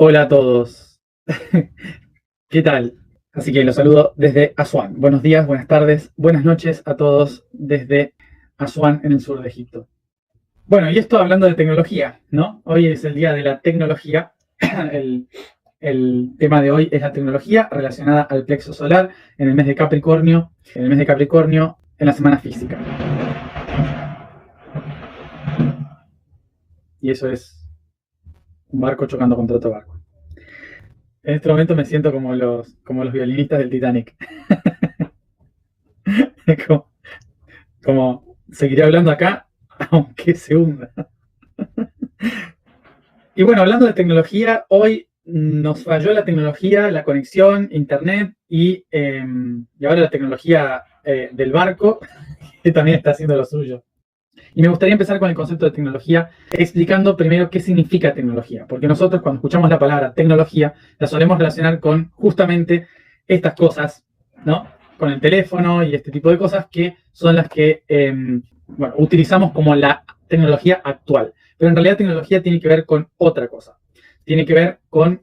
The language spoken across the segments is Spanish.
Hola a todos. ¿Qué tal? Así que los saludo desde Asuán. Buenos días, buenas tardes, buenas noches a todos desde Asuán en el sur de Egipto. Bueno, y esto hablando de tecnología, ¿no? Hoy es el día de la tecnología. El, el tema de hoy es la tecnología relacionada al plexo solar en el mes de Capricornio, en la semana física. Y eso es un barco chocando contra otro barco. En este momento me siento como los violinistas del Titanic. como, como seguiré hablando acá, aunque se hunda. Y bueno, hablando de tecnología, hoy nos falló la tecnología, la conexión, internet y ahora la tecnología del barco, que también está haciendo lo suyo. Y me gustaría empezar con el concepto de tecnología, explicando primero qué significa tecnología, porque nosotros cuando escuchamos la palabra tecnología, la solemos relacionar con justamente estas cosas, ¿no? Con el teléfono y este tipo de cosas que son las que bueno, utilizamos como la tecnología actual. Pero en realidad tecnología tiene que ver con otra cosa. Tiene que ver con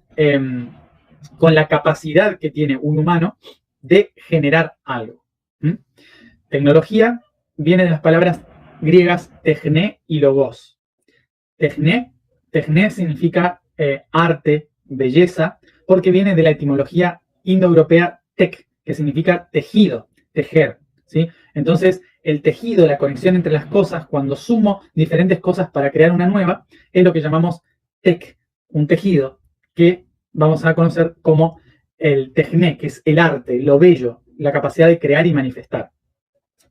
la capacidad que tiene un humano de generar algo. ¿Mm? Tecnología viene de las palabras griegas techné y logos. Techné significa arte, belleza, porque viene de la etimología indoeuropea tec, que significa tejido, tejer, ¿sí? Entonces, el tejido, la conexión entre las cosas, cuando sumo diferentes cosas para crear una nueva, es lo que llamamos tec, un tejido que vamos a conocer como el techné, que es el arte, lo bello, la capacidad de crear y manifestar.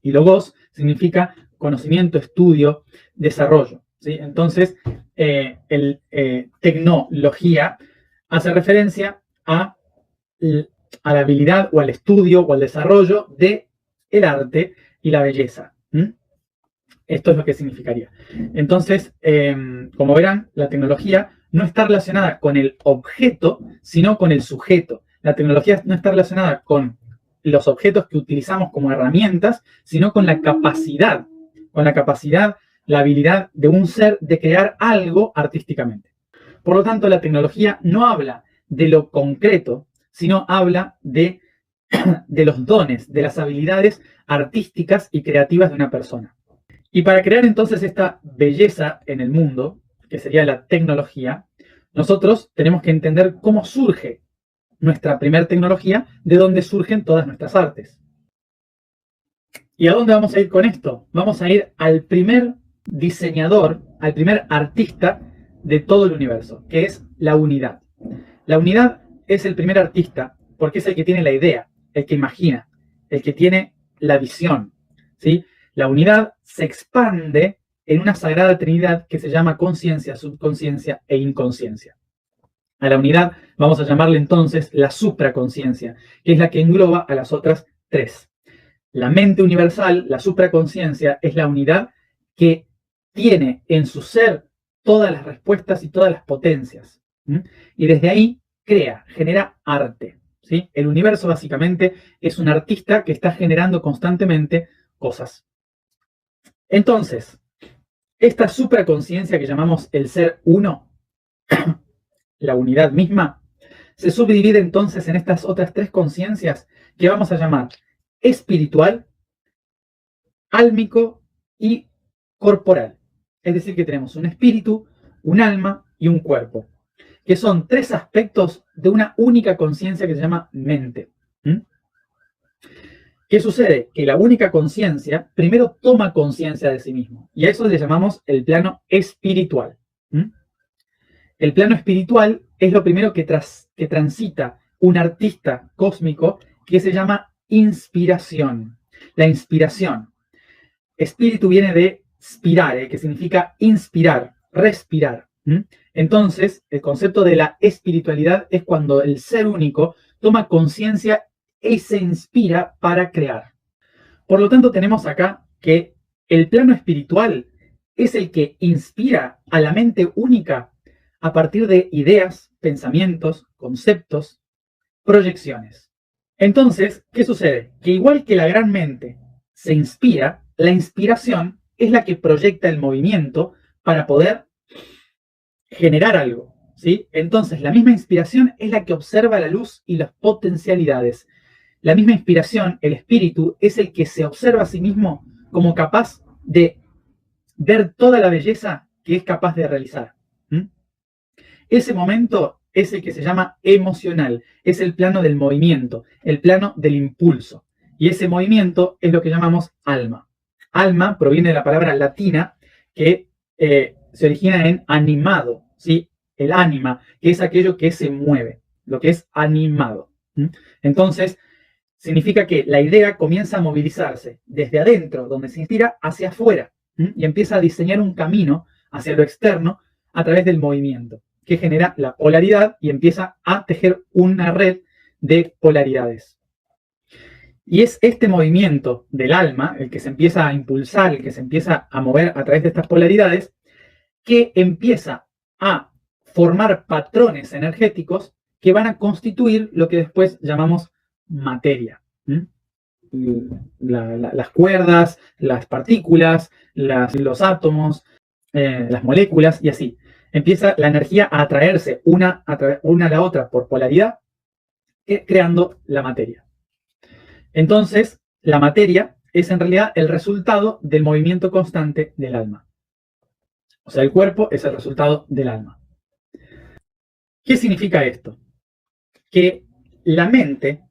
Y logos significa conocimiento, estudio, desarrollo, ¿sí? Entonces, tecnología hace referencia a la habilidad o al estudio o al desarrollo de el arte y la belleza. Esto es lo que significaría. Entonces, como verán, la tecnología no está relacionada con el objeto, sino con el sujeto. La tecnología no está relacionada con los objetos que utilizamos como herramientas, sino con la capacidad, la habilidad de un ser de crear algo artísticamente. Por lo tanto, la tecnología no habla de lo concreto, sino habla de los dones, de las habilidades artísticas y creativas de una persona. Y para crear entonces esta belleza en el mundo, que sería la tecnología, nosotros tenemos que entender cómo surge nuestra primera tecnología, de dónde surgen todas nuestras artes. ¿Y a dónde vamos a ir con esto? Vamos a ir al primer diseñador, al primer artista de todo el universo, que es la unidad. La unidad es el primer artista porque es el que tiene la idea, el que imagina, el que tiene la visión, ¿sí? La unidad se expande en una sagrada trinidad que se llama conciencia, subconsciencia e inconsciencia. A la unidad vamos a llamarle entonces la supraconciencia, que es la que engloba a las otras tres. La mente universal, la supraconciencia, es la unidad que tiene en su ser todas las respuestas y todas las potencias. Y desde ahí genera arte. ¿Sí? El universo básicamente es un artista que está generando constantemente cosas. Entonces, esta supraconciencia que llamamos el ser uno, la unidad misma, se subdivide entonces en estas otras tres conciencias que vamos a llamar espiritual, álmico y corporal. Es decir, que tenemos un espíritu, un alma y un cuerpo, que son tres aspectos de una única conciencia que se llama mente. ¿Qué sucede? Que la única conciencia primero toma conciencia de sí mismo, y a eso le llamamos el plano espiritual. El plano espiritual es lo primero que transita un artista cósmico, que se llama inspiración. La inspiración. Espíritu viene de spirare, que significa inspirar, respirar. Entonces, el concepto de la espiritualidad es cuando el ser único toma conciencia y se inspira para crear. Por lo tanto, tenemos acá que el plano espiritual es el que inspira a la mente única a partir de ideas, pensamientos, conceptos, proyecciones. Entonces, ¿qué sucede? Que igual que la gran mente se inspira, la inspiración es la que proyecta el movimiento para poder generar algo. ¿sí? Entonces, la misma inspiración es la que observa la luz y las potencialidades. La misma inspiración, el espíritu, es el que se observa a sí mismo como capaz de ver toda la belleza que es capaz de realizar. ¿Mm? Ese momento es el que se llama emocional, es el plano del movimiento, el plano del impulso. Y ese movimiento es lo que llamamos alma. Alma proviene de la palabra latina que se origina en animado, ¿sí? El ánima, que es aquello que se mueve, lo que es animado. ¿Mm? Entonces, significa que la idea comienza a movilizarse desde adentro, donde se inspira, hacia afuera, y empieza a diseñar un camino hacia lo externo a través del movimiento, que genera la polaridad y empieza a tejer una red de polaridades. Y es este movimiento del alma, el que se empieza a impulsar, el que se empieza a mover a través de estas polaridades, que empieza a formar patrones energéticos que van a constituir lo que después llamamos materia. Las cuerdas, las partículas, los átomos, las moléculas y así. Empieza la energía a atraerse una a la otra por polaridad, creando la materia. Entonces, la materia es en realidad el resultado del movimiento constante del alma. O sea, el cuerpo es el resultado del alma. ¿Qué significa esto? Que la mente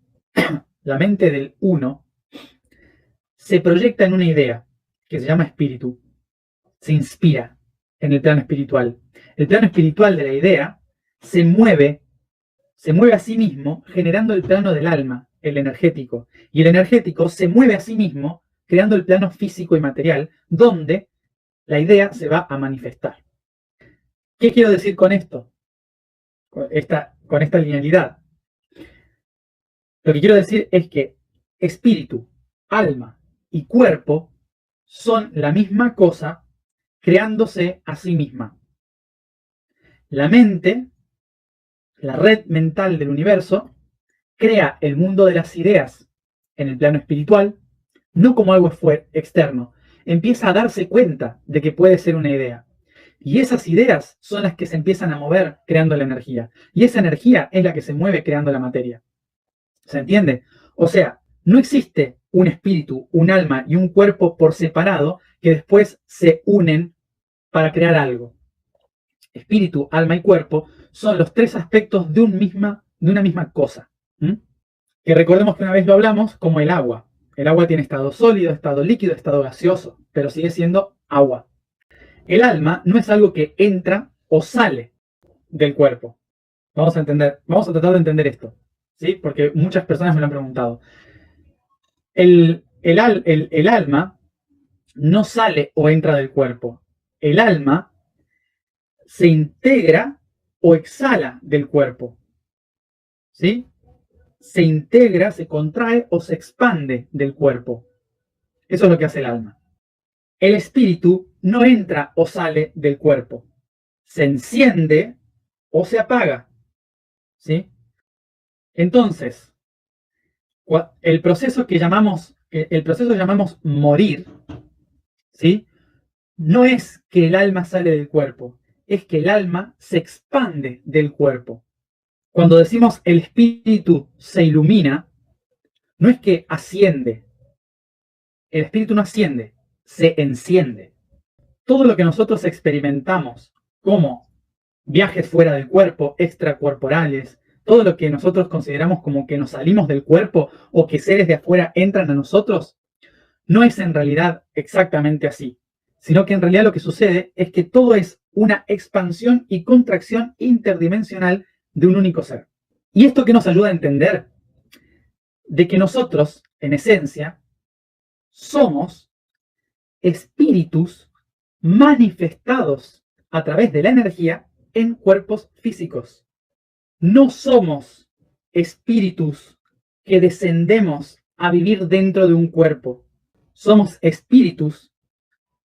del uno, se proyecta en una idea que se llama espíritu, se inspira en el plano espiritual. El plano espiritual de la idea se mueve a sí mismo generando el plano del alma, el energético. Y el energético se mueve a sí mismo creando el plano físico y material, donde la idea se va a manifestar. ¿Qué quiero decir con esto? Con esta linealidad. Lo que quiero decir es que espíritu, alma y cuerpo son la misma cosa creándose a sí misma. La mente, la red mental del universo, crea el mundo de las ideas en el plano espiritual, no como algo externo. Empieza a darse cuenta de que puede ser una idea. Y esas ideas son las que se empiezan a mover creando la energía. Y esa energía es la que se mueve creando la materia. ¿Se entiende? O sea, no existe un espíritu, un alma y un cuerpo por separado que después se unen para crear algo. Espíritu, alma y cuerpo son los tres aspectos de una misma cosa. Que recordemos que una vez lo hablamos como el agua. El agua tiene estado sólido, estado líquido, estado gaseoso, pero sigue siendo agua. El alma no es algo que entra o sale del cuerpo. Vamos a tratar de entender esto, ¿sí? Porque muchas personas me lo han preguntado. El alma no sale o entra del cuerpo. El alma se integra o exhala del cuerpo, ¿sí? Se integra, se contrae o se expande del cuerpo. Eso es lo que hace el alma. El espíritu no entra o sale del cuerpo. Se enciende o se apaga, ¿sí? Entonces, el proceso que llamamos morir, ¿sí? No es que el alma sale del cuerpo, es que el alma se expande del cuerpo. Cuando decimos el espíritu se ilumina, no es que asciende. El espíritu no asciende, se enciende. Todo lo que nosotros experimentamos como viajes fuera del cuerpo, extracorporales, todo lo que nosotros consideramos como que nos salimos del cuerpo o que seres de afuera entran a nosotros, no es en realidad exactamente así, sino que en realidad lo que sucede es que todo es una expansión y contracción interdimensional de un único ser. ¿Y esto qué nos ayuda a entender? De que nosotros, en esencia, somos espíritus manifestados a través de la energía en cuerpos físicos. No somos espíritus que descendemos a vivir dentro de un cuerpo. Somos espíritus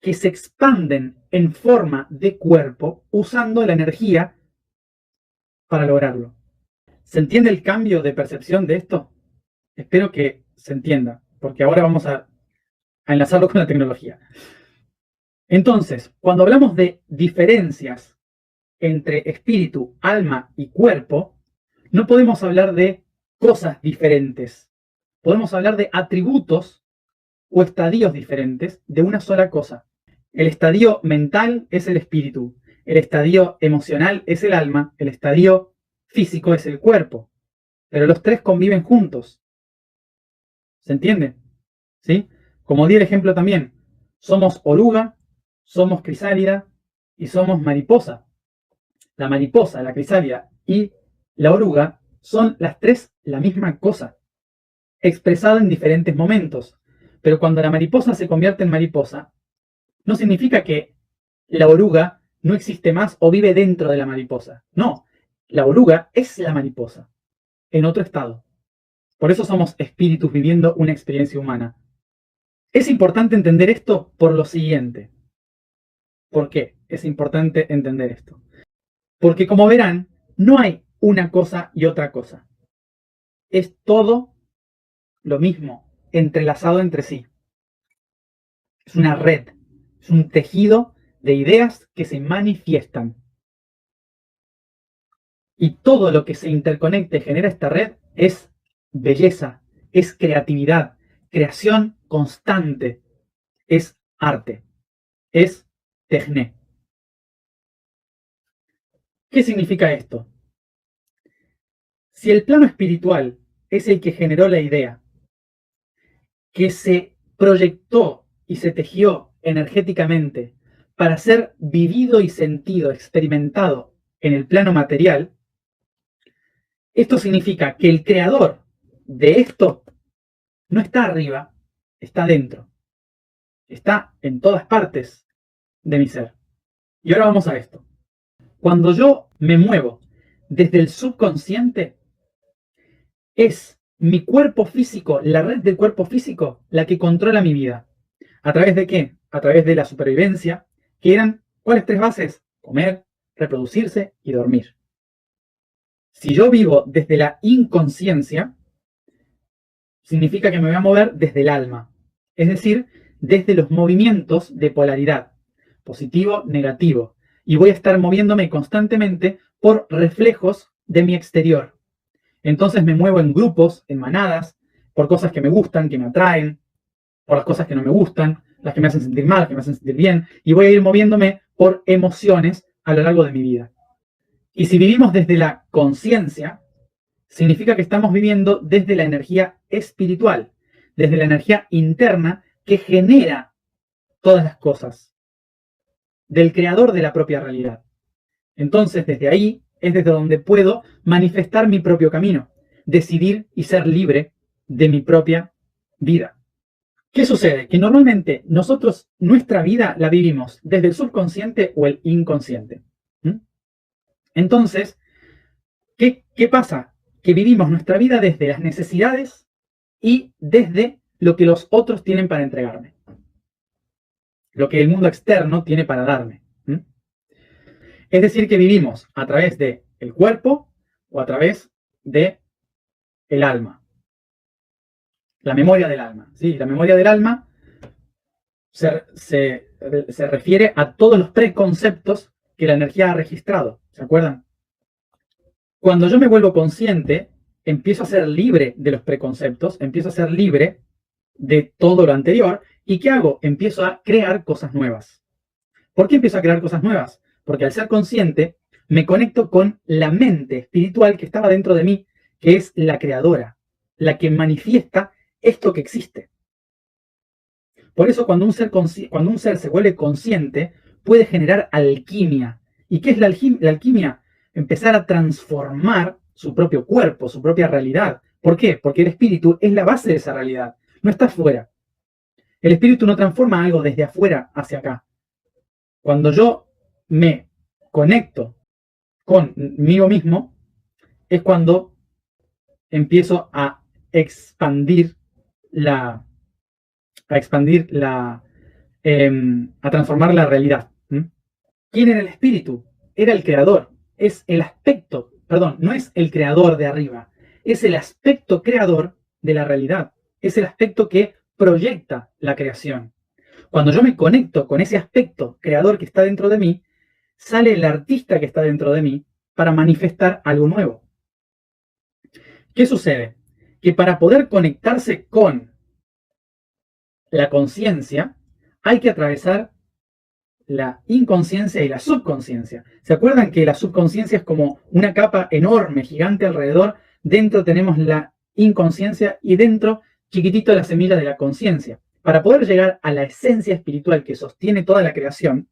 que se expanden en forma de cuerpo usando la energía para lograrlo. ¿Se entiende el cambio de percepción de esto? Espero que se entienda, porque ahora vamos a enlazarlo con la tecnología. Entonces, cuando hablamos de diferencias entre espíritu, alma y cuerpo, no podemos hablar de cosas diferentes. Podemos hablar de atributos o estadios diferentes de una sola cosa. El estadio mental es el espíritu, el estadio emocional es el alma, el estadio físico es el cuerpo. Pero los tres conviven juntos. ¿Se entiende? ¿Sí? Como di el ejemplo también, somos oruga, somos crisálida y somos mariposa. La mariposa, la crisálida y la oruga son las tres la misma cosa, expresada en diferentes momentos. Pero cuando la mariposa se convierte en mariposa, no significa que la oruga no existe más o vive dentro de la mariposa. No, la oruga es la mariposa, en otro estado. Por eso somos espíritus viviendo una experiencia humana. Es importante entender esto por lo siguiente. ¿Por qué es importante entender esto? Porque como verán, no hay una cosa y otra cosa. Es todo lo mismo, entrelazado entre sí. Es una red, es un tejido de ideas que se manifiestan. Y todo lo que se interconecta y genera esta red es belleza, es creatividad, creación constante, es arte, es tejné. ¿Qué significa esto? Si el plano espiritual es el que generó la idea, que se proyectó y se tejió energéticamente para ser vivido y sentido, experimentado en el plano material, esto significa que el creador de esto no está arriba, está dentro, está en todas partes de mi ser. Y ahora vamos a esto. Cuando yo me muevo desde el subconsciente, es mi cuerpo físico, la red del cuerpo físico, la que controla mi vida. ¿A través de qué? A través de la supervivencia, que eran, ¿cuáles tres bases? Comer, reproducirse y dormir. Si yo vivo desde la inconsciencia, significa que me voy a mover desde el alma, es decir, desde los movimientos de polaridad, positivo, negativo, y voy a estar moviéndome constantemente por reflejos de mi exterior. Entonces me muevo en grupos, en manadas, por cosas que me gustan, que me atraen, por las cosas que no me gustan, las que me hacen sentir mal, las que me hacen sentir bien, y voy a ir moviéndome por emociones a lo largo de mi vida. Y si vivimos desde la conciencia, significa que estamos viviendo desde la energía espiritual, desde la energía interna que genera todas las cosas, del creador de la propia realidad. Entonces, desde ahí es desde donde puedo manifestar mi propio camino, decidir y ser libre de mi propia vida. ¿Qué sucede? Que normalmente nosotros nuestra vida la vivimos desde el subconsciente o el inconsciente. Entonces, ¿qué pasa? Que vivimos nuestra vida desde las necesidades y desde lo que los otros tienen para entregarme. Lo que el mundo externo tiene para darme. Es decir, que vivimos a través del cuerpo o a través del alma. La memoria del alma. ¿Sí? La memoria del alma se refiere a todos los preconceptos que la energía ha registrado. ¿Se acuerdan? Cuando yo me vuelvo consciente, empiezo a ser libre de los preconceptos, empiezo a ser libre de todo lo anterior. ¿Y qué hago? Empiezo a crear cosas nuevas. ¿Por qué empiezo a crear cosas nuevas? Porque al ser consciente, me conecto con la mente espiritual que estaba dentro de mí, que es la creadora, la que manifiesta esto que existe. Por eso cuando un ser se vuelve consciente, puede generar alquimia. ¿Y qué es la alquimia? Empezar a transformar su propio cuerpo, su propia realidad. ¿Por qué? Porque el espíritu es la base de esa realidad, no está afuera. El espíritu no transforma algo desde afuera hacia acá. Cuando yo me conecto conmigo mismo, es cuando empiezo a expandir a transformar la realidad. ¿Quién era el espíritu? Era el creador. Es el aspecto, perdón, no es el creador de arriba, es el aspecto creador de la realidad. Es el aspecto que proyecta la creación. Cuando yo me conecto con ese aspecto creador que está dentro de mí, sale el artista que está dentro de mí para manifestar algo nuevo. ¿Qué sucede? Que para poder conectarse con la conciencia hay que atravesar la inconsciencia y la subconsciencia. ¿Se acuerdan que la subconsciencia es como una capa enorme, gigante alrededor? Dentro tenemos la inconsciencia y dentro, chiquitito, la semilla de la conciencia. Para poder llegar a la esencia espiritual que sostiene toda la creación,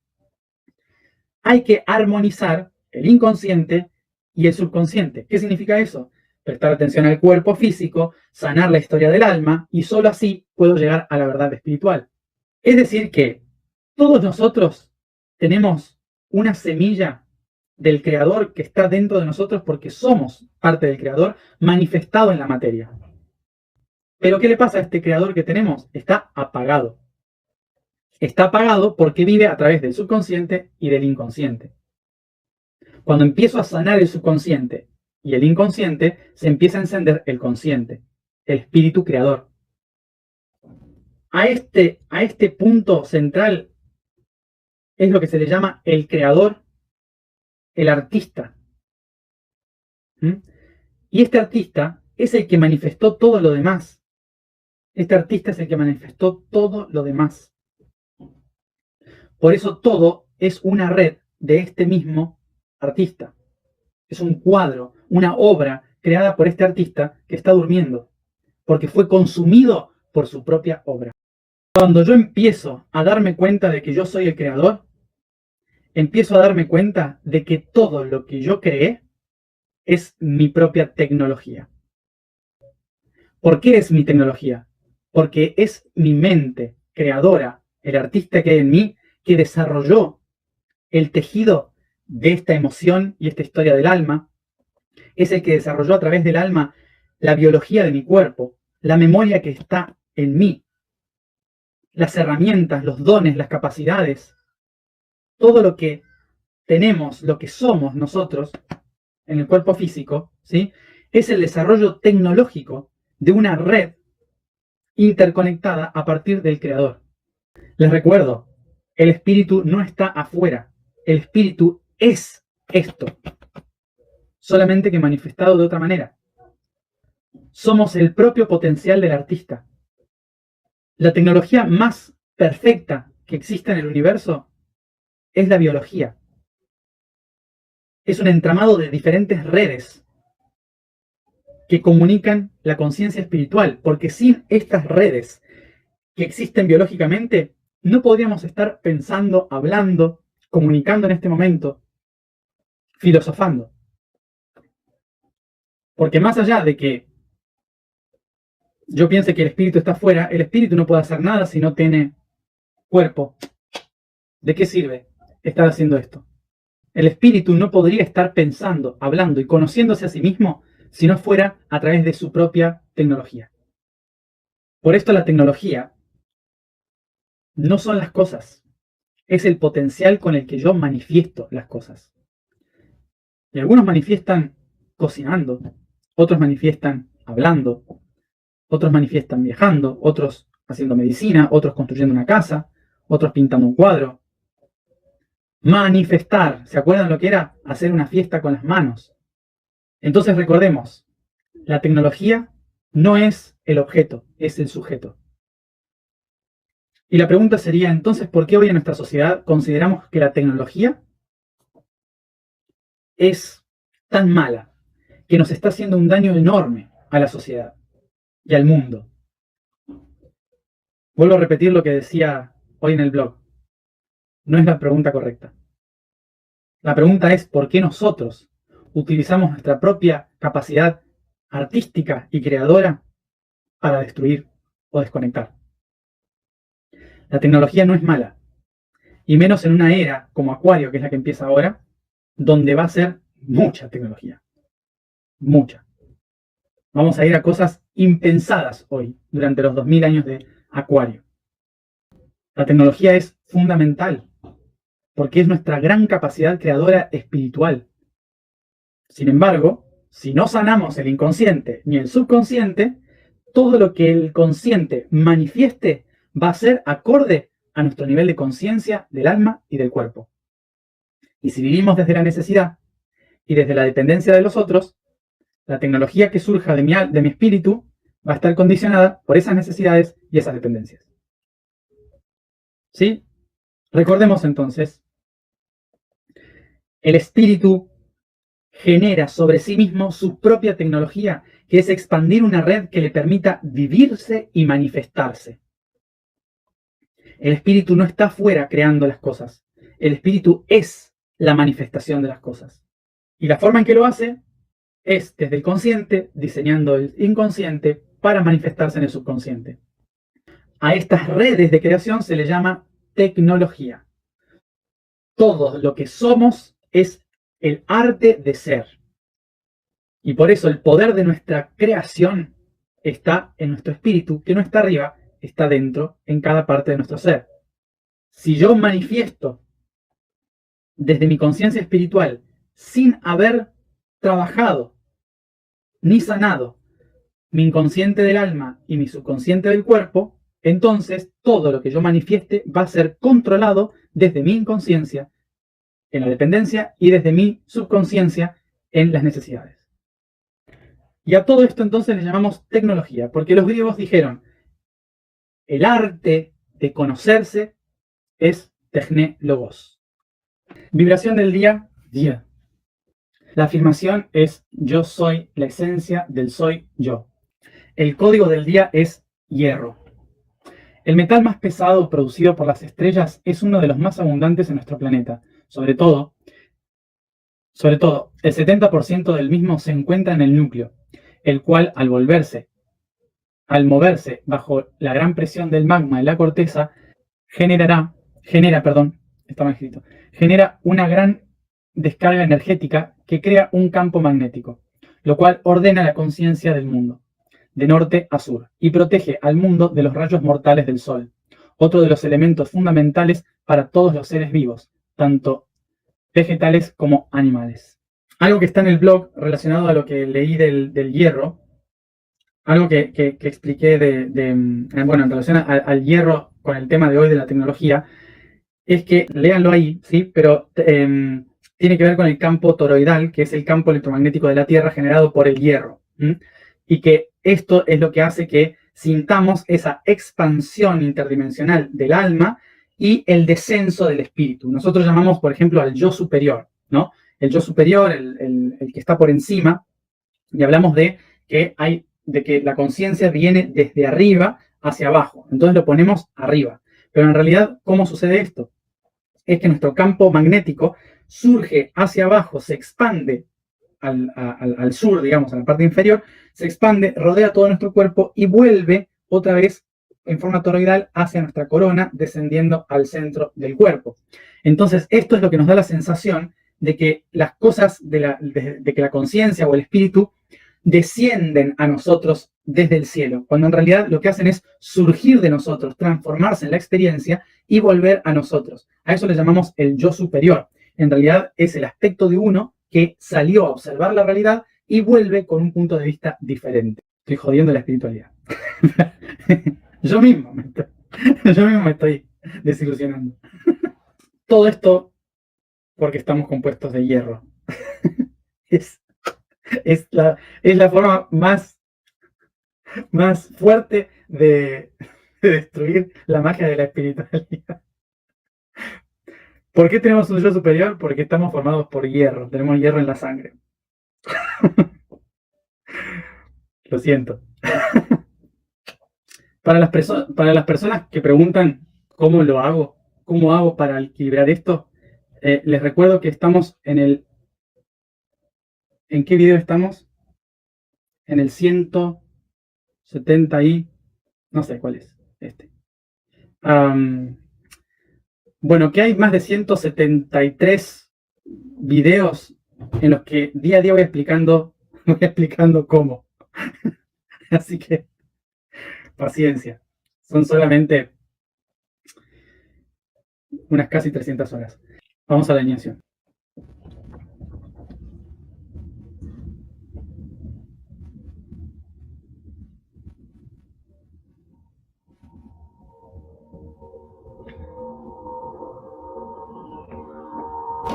hay que armonizar el inconsciente y el subconsciente. ¿Qué significa eso? Prestar atención al cuerpo físico, sanar la historia del alma, y solo así puedo llegar a la verdad espiritual. Es decir que todos nosotros tenemos una semilla del Creador que está dentro de nosotros porque somos parte del Creador manifestado en la materia. Pero ¿qué le pasa a este Creador que tenemos? Está apagado. Está apagado porque vive a través del subconsciente y del inconsciente. Cuando empiezo a sanar el subconsciente y el inconsciente, se empieza a encender el consciente, el espíritu creador. A este punto central es lo que se le llama el creador, el artista. Y este artista es el que manifestó todo lo demás. Este artista es el que manifestó todo lo demás. Por eso todo es una red de este mismo artista. Es un cuadro, una obra creada por este artista que está durmiendo, porque fue consumido por su propia obra. Cuando yo empiezo a darme cuenta de que yo soy el creador, empiezo a darme cuenta de que todo lo que yo creé es mi propia tecnología. ¿Por qué es mi tecnología? Porque es mi mente creadora, el artista que hay en mí, que desarrolló el tejido de esta emoción y esta historia del alma. Es el que desarrolló a través del alma la biología de mi cuerpo, la memoria que está en mí, las herramientas, los dones, las capacidades, todo lo que tenemos, lo que somos nosotros en el cuerpo físico, ¿sí? Es el desarrollo tecnológico de una red interconectada a partir del Creador. Les recuerdo, el espíritu no está afuera, el espíritu es esto, solamente que manifestado de otra manera. Somos el propio potencial del artista. La tecnología más perfecta que existe en el universo es la biología. Es un entramado de diferentes redes que comunican la conciencia espiritual, porque sin estas redes que existen biológicamente, no podríamos estar pensando, hablando, comunicando en este momento, filosofando. Porque más allá de que yo piense que el espíritu está afuera, el espíritu no puede hacer nada si no tiene cuerpo. ¿De qué sirve estar haciendo esto? El espíritu no podría estar pensando, hablando y conociéndose a sí mismo si no fuera a través de su propia tecnología. Por esto la tecnología no son las cosas, es el potencial con el que yo manifiesto las cosas. Y algunos manifiestan cocinando, otros manifiestan hablando, otros manifiestan viajando, otros haciendo medicina, otros construyendo una casa, otros pintando un cuadro. Manifestar, ¿se acuerdan lo que era? Hacer una fiesta con las manos. Entonces recordemos, la tecnología no es el objeto, es el sujeto. Y la pregunta sería entonces, ¿por qué hoy en nuestra sociedad consideramos que la tecnología es tan mala que nos está haciendo un daño enorme a la sociedad y al mundo? Vuelvo a repetir lo que decía hoy en el blog. No es la pregunta correcta. La pregunta es ¿por qué nosotros utilizamos nuestra propia capacidad artística y creadora para destruir o desconectar? La tecnología no es mala, y menos en una era como Acuario, que es la que empieza ahora, donde va a ser mucha tecnología. Mucha. Vamos a ir a cosas impensadas hoy, durante los 2000 años de Acuario. La tecnología es fundamental, porque es nuestra gran capacidad creadora espiritual. Sin embargo, si no sanamos el inconsciente ni el subconsciente, todo lo que el consciente manifieste va a ser acorde a nuestro nivel de conciencia del alma y del cuerpo. Y si vivimos desde la necesidad y desde la dependencia de los otros, la tecnología que surja de mi espíritu va a estar condicionada por esas necesidades y esas dependencias. ¿Sí? Recordemos entonces, el espíritu genera sobre sí mismo su propia tecnología, que es expandir una red que le permita vivirse y manifestarse. El espíritu no está fuera creando las cosas. El espíritu es la manifestación de las cosas. Y la forma en que lo hace es desde el consciente, diseñando el inconsciente para manifestarse en el subconsciente. A estas redes de creación se le llama tecnología. Todo lo que somos es el arte de ser. Y por eso el poder de nuestra creación está en nuestro espíritu, que no está arriba, está dentro, en cada parte de nuestro ser. Si yo manifiesto desde mi conciencia espiritual sin haber trabajado ni sanado mi inconsciente del alma y mi subconsciente del cuerpo, entonces todo lo que yo manifieste va a ser controlado desde mi inconsciencia en la dependencia y desde mi subconsciencia en las necesidades. Y a todo esto entonces le llamamos tecnología, porque los griegos dijeron, el arte de conocerse es techne logos. Vibración del día. La afirmación es yo soy la esencia del soy yo. El código del día es hierro. El metal más pesado producido por las estrellas es uno de los más abundantes en nuestro planeta. Sobre todo, el 70% del mismo se encuentra en el núcleo, el cual al moverse bajo la gran presión del magma en la corteza, genera una gran descarga energética que crea un campo magnético, lo cual ordena la conciencia del mundo, de norte a sur, y protege al mundo de los rayos mortales del Sol, otro de los elementos fundamentales para todos los seres vivos, tanto vegetales como animales. Algo que está en el blog relacionado a lo que leí del hierro, algo que expliqué en relación al hierro con el tema de hoy de la tecnología, es que, léanlo ahí, ¿sí? Pero tiene que ver con el campo toroidal, que es el campo electromagnético de la Tierra generado por el hierro. Y que esto es lo que hace que sintamos esa expansión interdimensional del alma y el descenso del espíritu. Nosotros llamamos, por ejemplo, al yo superior, ¿no? El yo superior, el que está por encima, y hablamos de que la conciencia viene desde arriba hacia abajo. Entonces lo ponemos arriba. Pero en realidad, ¿cómo sucede esto? Es que nuestro campo magnético surge hacia abajo, se expande al sur, digamos, a la parte inferior, se expande, rodea todo nuestro cuerpo y vuelve otra vez en forma toroidal hacia nuestra corona, descendiendo al centro del cuerpo. Entonces, esto es lo que nos da la sensación de que las cosas, de que la conciencia o el espíritu descienden a nosotros desde el cielo, cuando en realidad lo que hacen es surgir de nosotros, transformarse en la experiencia y volver a nosotros. A eso le llamamos el yo superior. En realidad es el aspecto de uno que salió a observar la realidad y vuelve con un punto de vista diferente. Estoy jodiendo la espiritualidad. Yo mismo me estoy desilusionando. Todo esto porque estamos compuestos de hierro. Es la forma más fuerte de destruir la magia de la espiritualidad. ¿Por qué tenemos un yo superior? Porque estamos formados por hierro, tenemos hierro en la sangre. Lo siento. Para las personas que preguntan cómo lo hago, cómo hago para equilibrar esto, les recuerdo que estamos ¿en qué video estamos? En el 170 y... no sé cuál es este. Bueno, que hay más de 173 videos en los que día a día voy explicando cómo. Así que, paciencia. Son solamente unas casi 300 horas. Vamos a la alineación.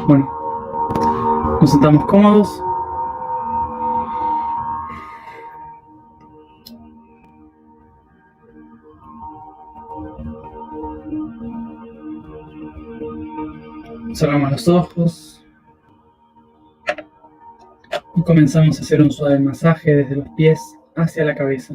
Bueno, Nos sentamos cómodos. Cerramos los ojos y comenzamos a hacer un suave masaje desde los pies hacia la cabeza.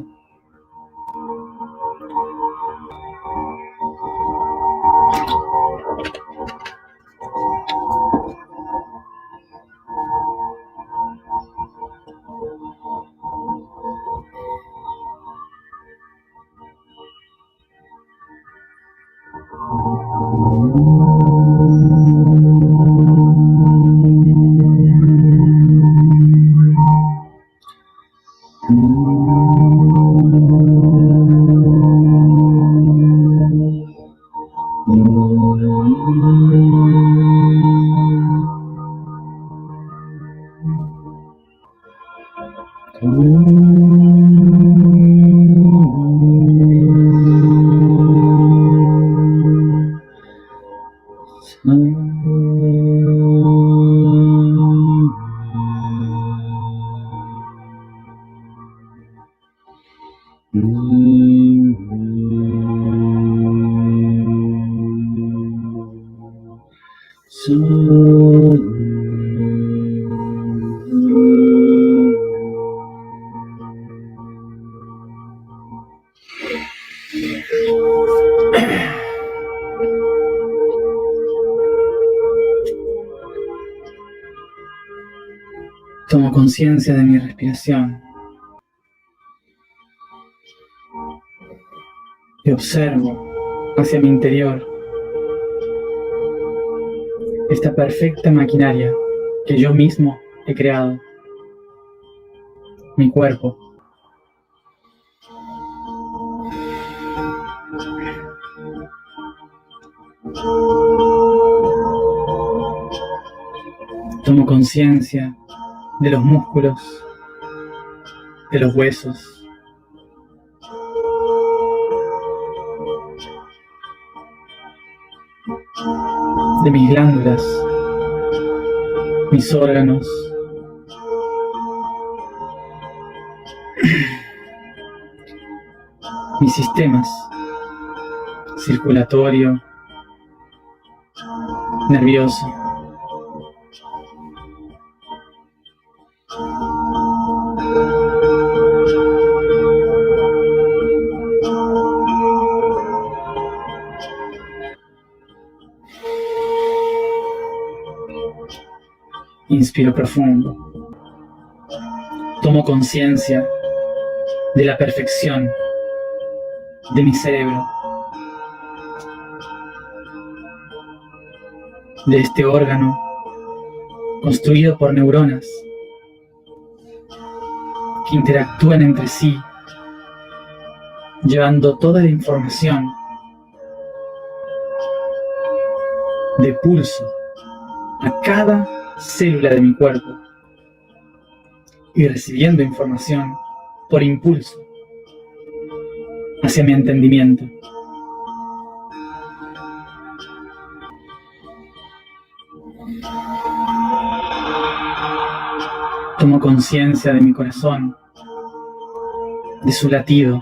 Tomo conciencia de mi respiración y observo hacia mi interior esta perfecta maquinaria que yo mismo he creado, mi cuerpo. Tomo conciencia de los músculos, de los huesos, de mis glándulas, mis órganos, mis sistemas circulatorio, nervioso. Inspiro profundo. Tomo conciencia de la perfección de mi cerebro, de este órgano construido por neuronas que interactúan entre sí, llevando toda la información de pulso a cada célula de mi cuerpo y recibiendo información por impulso hacia mi entendimiento. Tomo conciencia de mi corazón, de su latido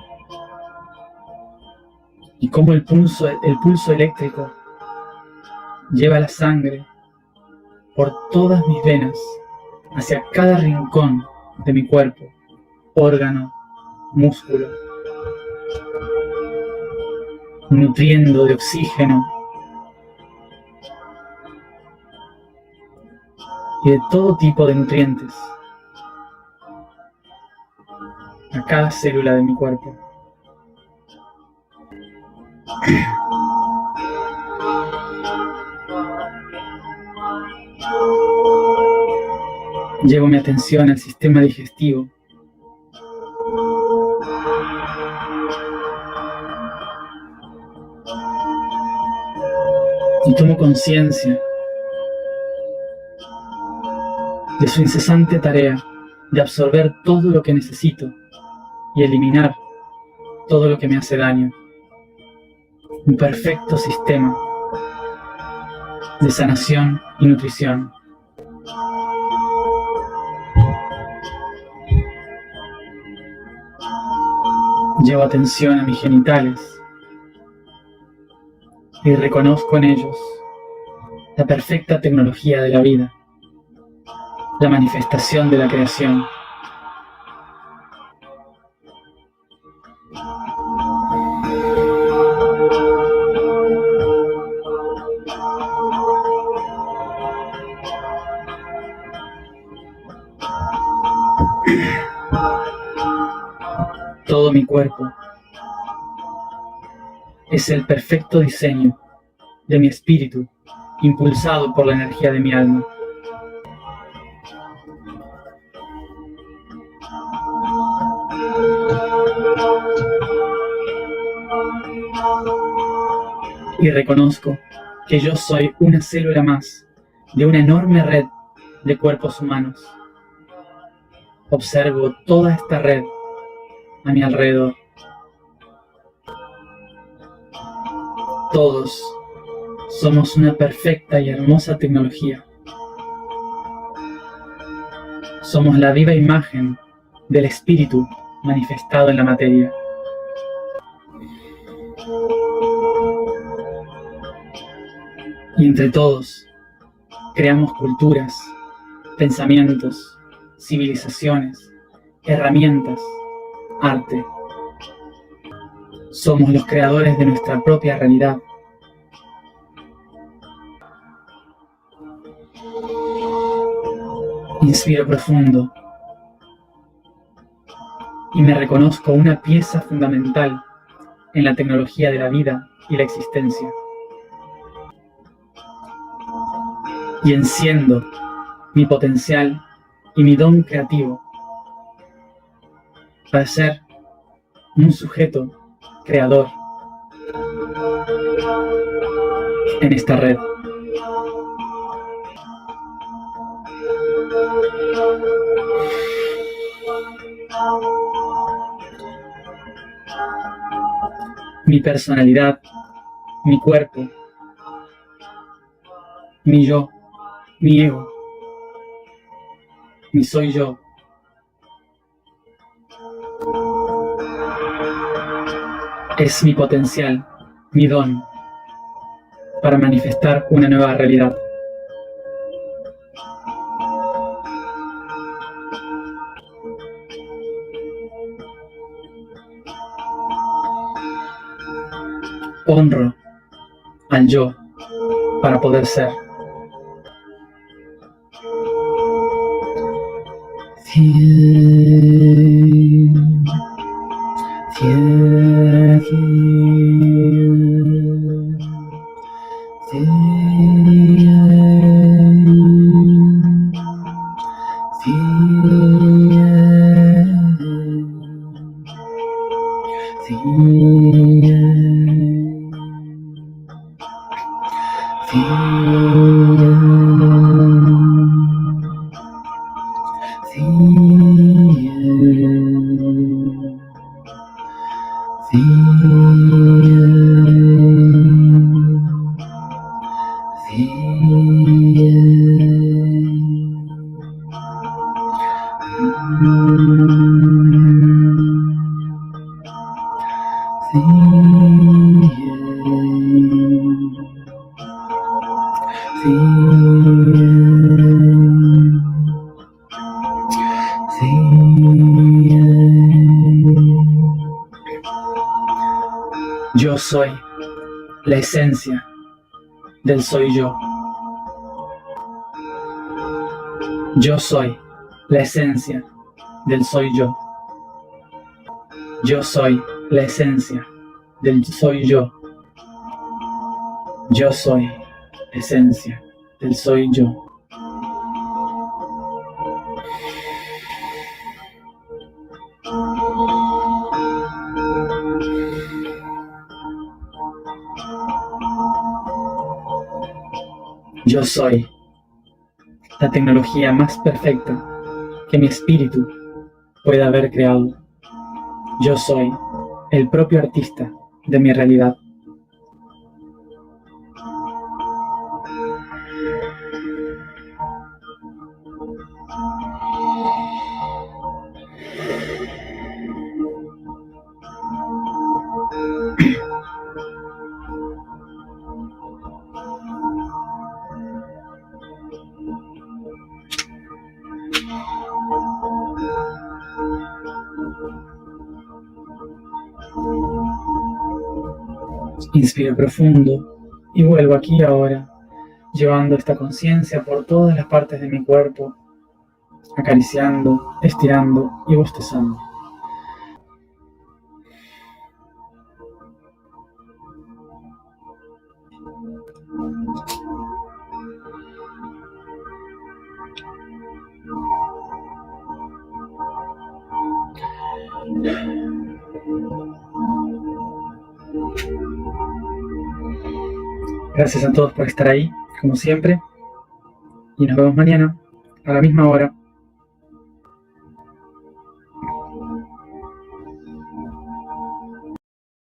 y cómo el pulso eléctrico lleva la sangre por todas mis venas hacia cada rincón de mi cuerpo, órgano, músculo, nutriendo de oxígeno y de todo tipo de nutrientes a cada célula de mi cuerpo. Llevo mi atención al sistema digestivo. Y tomo conciencia de su incesante tarea de absorber todo lo que necesito y eliminar todo lo que me hace daño. Un perfecto sistema de sanación y nutrición. Llevo atención a mis genitales y reconozco en ellos la perfecta tecnología de la vida, la manifestación de la creación. Todo mi cuerpo es el perfecto diseño de mi espíritu, impulsado por la energía de mi alma. Y reconozco que yo soy una célula más de una enorme red de cuerpos humanos. Observo toda esta red a mi alrededor. Todos somos una perfecta y hermosa tecnología. Somos la viva imagen del espíritu manifestado en la materia. Y entre todos creamos culturas, pensamientos, civilizaciones, herramientas, arte. Somos los creadores de nuestra propia realidad. Inspiro profundo y me reconozco una pieza fundamental en la tecnología de la vida y la existencia. Y enciendo mi potencial y mi don creativo para ser un sujeto creador en esta red. Mi personalidad, mi cuerpo, mi yo, mi ego, mi soy yo. Es mi potencial, mi don, para manifestar una nueva realidad. Honro al yo para poder ser. Yo soy la esencia del soy yo. Yo soy la esencia del soy yo. Yo soy la esencia del soy yo. Yo soy la esencia del soy yo. Yo soy la tecnología más perfecta que mi espíritu pueda haber creado. Yo soy el propio artista de mi realidad. Inspiro profundo y vuelvo aquí y ahora, llevando esta conciencia por todas las partes de mi cuerpo, acariciando, estirando y bostezando. Gracias a todos por estar ahí, como siempre, y nos vemos mañana a la misma hora